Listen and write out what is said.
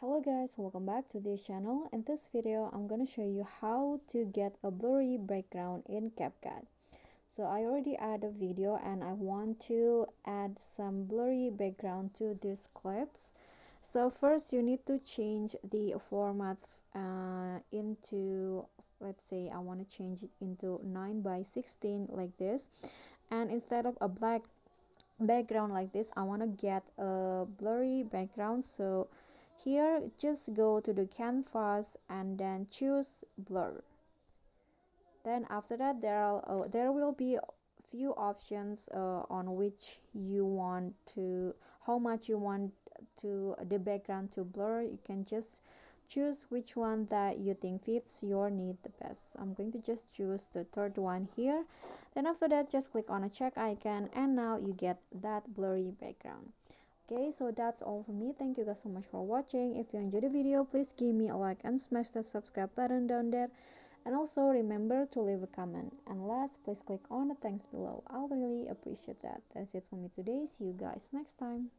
Hello guys, welcome back to this channel. In this video, I'm gonna show you how to get a blurry background in CapCut. So I already add a video and I want to add some blurry background to these clips. So first you need to change the format into, let's say I want to change it into 9:16 like this. And instead of a black background like this, I want to get a blurry background. So here just go to the canvas and then choose blur. Then after that there will be few options on which you want to, how much you want to the background to blur. You can just choose which one that you think fits your need the best. I'm going to just choose the third one here. Then after that just click on a check icon and now you get that blurry background. Okay, so that's all for me. Thank you guys so much for watching. If you enjoyed the video, please give me a like and smash the subscribe button down there. And also remember to leave a comment. And last, please click on the thanks below. I'll really appreciate that. That's it for me today. See you guys next time.